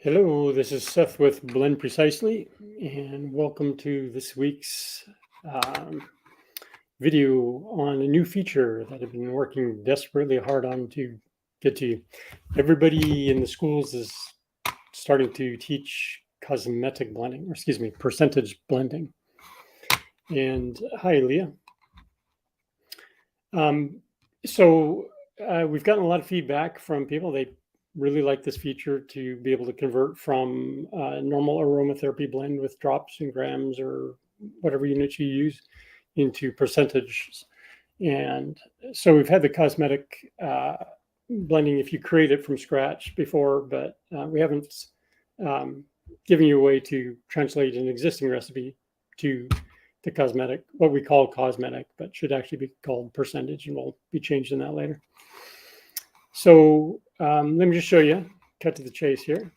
Hello, this is Seth with Blend Precisely, and welcome to this week's um, video on a new feature that I've been working desperately hard on to get to you. Everybody in the schools is starting to teach cosmetic blending, or excuse me, percentage blending. And hi, Leah. Um, so we've gotten a lot of feedback from people. They really like this feature to be able to convert from normal aromatherapy blend with drops and grams or whatever units you use into percentages. And so we've had the cosmetic blending if you create it from scratch before, but we haven't um, given you a way to translate an existing recipe to the cosmetic, what we call cosmetic, but should actually be called percentage, and we'll be changing that later. So let me just show you, cut to the chase here.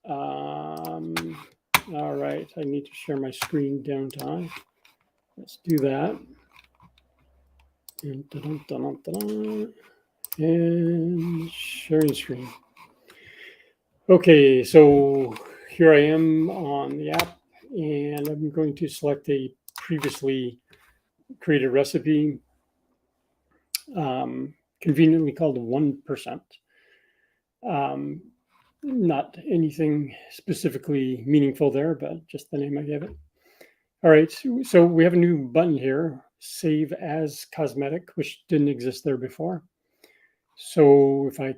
All right, I need to share my screen downtime. Let's do that. And sharing screen. Okay, so here I am on the app, and I'm going to select a previously created recipe, conveniently called 1%. Not anything specifically meaningful there, but just the name I gave it. All right, so we have a new button here, Save as Cosmetic, which didn't exist there before. So if I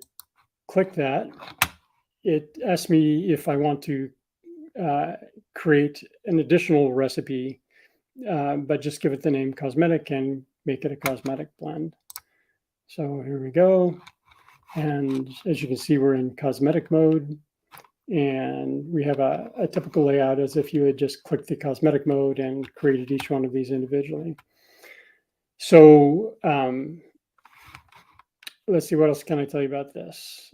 click that, it asks me if I want to create an additional recipe, but just give it the name cosmetic and make it a cosmetic blend. So here we go. And as you can see, we're in cosmetic mode. And we have a typical layout as if you had just clicked the cosmetic mode and created each one of these individually. So let's see, what else can I tell you about this?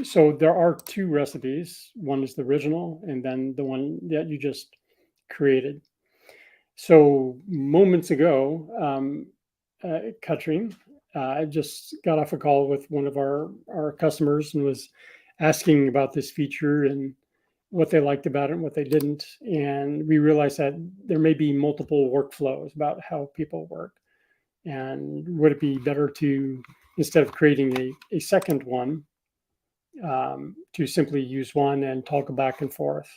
So there are two recipes. One is the original, and then the one that you just created. So moments ago, Katrin just got off a call with one of our customers and was asking about this feature and what they liked about it and what they didn't. And we realized that there may be multiple workflows about how people work. And would it be better to, instead of creating a second one, to simply use one and toggle back and forth?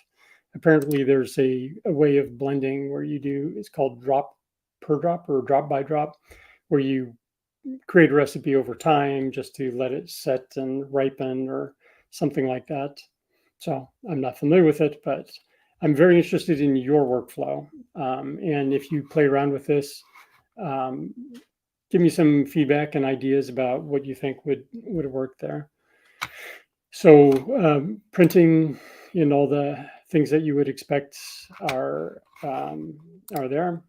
Apparently, there's a way of blending where you do, it's called drop per drop or drop by drop, where you create a recipe over time just to let it set and ripen or something like that. So I'm not familiar with it, but I'm very interested in your workflow. And if you play around with this, um, give me some feedback and ideas about what you think would work there. So printing and all the things that you would expect are there.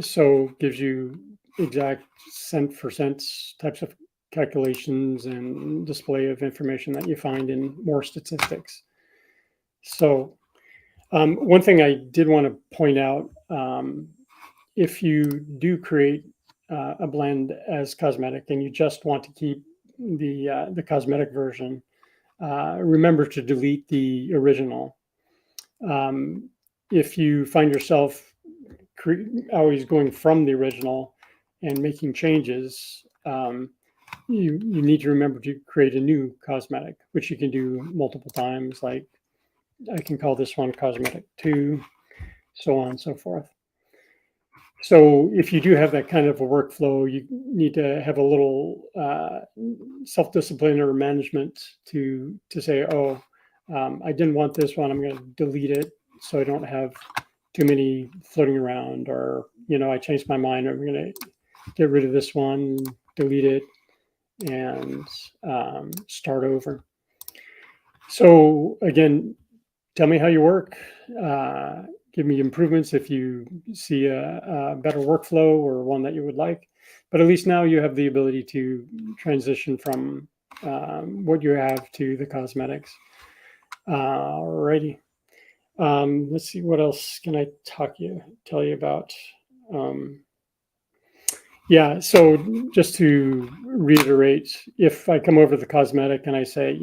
So gives you exact cent for cent types of calculations and display of information that you find in more statistics. So one thing I did want to point out, if you do create a blend as cosmetic and you just want to keep the cosmetic version, remember to delete the original. If you find yourself always going from the original and making changes, you need to remember to create a new cosmetic, which you can do multiple times. Like I can call this one cosmetic 2, so on and so forth. So if you do have that kind of a workflow, you need to have a little self-discipline or management to say, oh, I didn't want this one. I'm going to delete it so I don't have too many floating around, or, I changed my mind. I'm going to get rid of this one, delete it, and start over. So again, tell me how you work. Give me improvements if you see a better workflow or one that you would like. But at least now you have the ability to transition from what you have to the cosmetics. Alrighty. Let's see, what else can I tell you about? Yeah. So just to reiterate, if I come over the cosmetic and I say,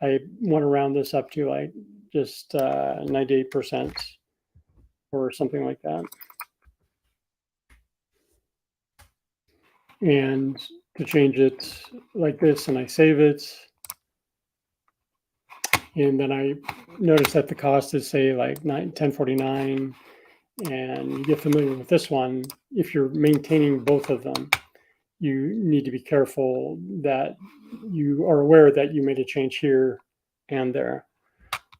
I want to round this up to like just 98% or something like that. And to change it like this, and I save it. And then I notice that the cost is say like 1049, and you get familiar with this one. If you're maintaining both of them, you need to be careful that you are aware that you made a change here and there.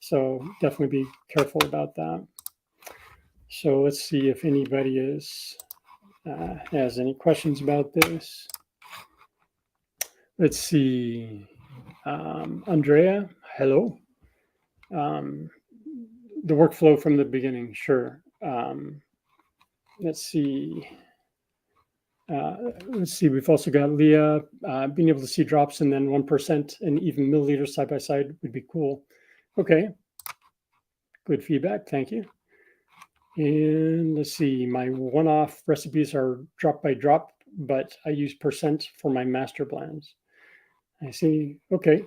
So definitely be careful about that. So let's see if anybody has any questions about this. Let's see. Andrea, hello. Um, the workflow from the beginning, sure. Let's see. We've also got Leah. Being able to see drops and then 1% and even milliliters side by side would be cool. Okay, good feedback. Thank you. And let's see, my one-off recipes are drop by drop, but I use percent for my master blends. I see. Okay.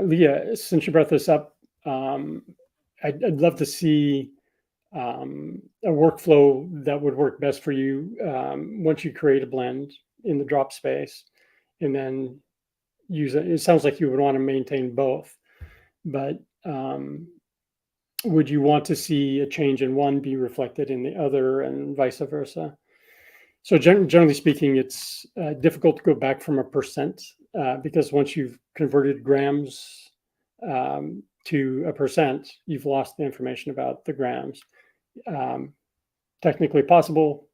Leah, since you brought this up, I'd love to see a workflow that would work best for you once you create a blend in the drop space, and then use it. It sounds like you would want to maintain both, but would you want to see a change in one be reflected in the other, and vice versa? So generally speaking, it's difficult to go back from a percent because once you've converted grams to a percent, you've lost the information about the grams. Technically possible,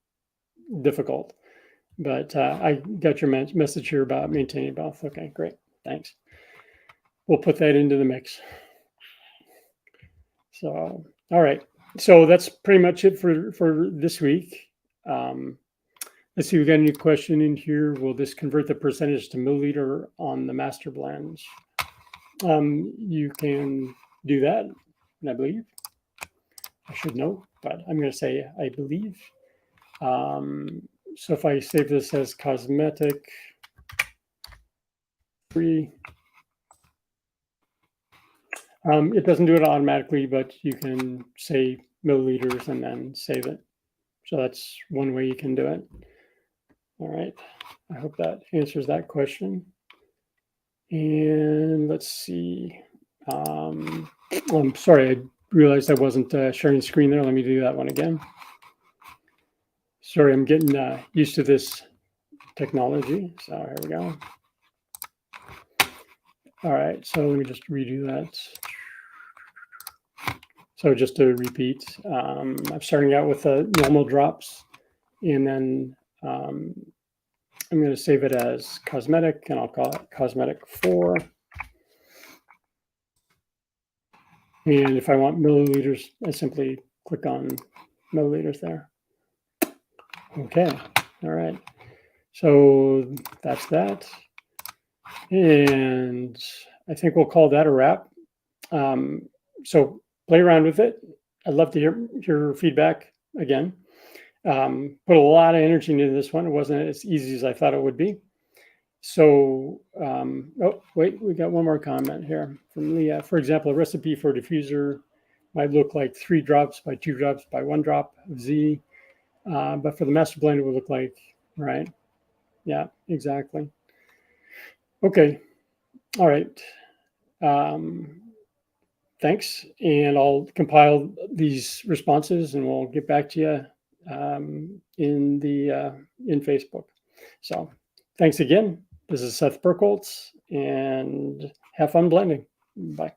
difficult, but I got your message here about maintaining both. Okay, great, thanks. We'll put that into the mix. So, all right. So that's pretty much it for this week. Let's see, we got any question in here. Will this convert the percentage to milliliter on the master blends? You can do that, I believe. I should know, but I'm going to say I believe. So if I save this as cosmetic free, it doesn't do it automatically, but you can say milliliters and then save it. So that's one way you can do it. All right. I hope that answers that question. And let's see. I'm sorry, I realized I wasn't sharing the screen there. Let me do that one again. Sorry, I'm getting used to this technology. So here we go. All right, so let me just redo that. So just to repeat, I'm starting out with the normal drops, and then I'm going to save it as cosmetic, and I'll call it cosmetic 4. And if I want milliliters, I simply click on milliliters there. Okay, all right. So that's that. And I think we'll call that a wrap. So play around with it. I'd love to hear your feedback again. Put a lot of energy into this one. It wasn't as easy as I thought it would be. So, oh, wait, we got one more comment here from Leah. For example, a recipe for a diffuser might look like 3 drops by 2 drops by 1 drop of Z. But for the master blend, it would look like, right? Yeah, exactly. Okay. All right. Thanks. And I'll compile these responses and we'll get back to you in Facebook. So thanks again. This is Seth Burkholz, and have fun blending. Bye.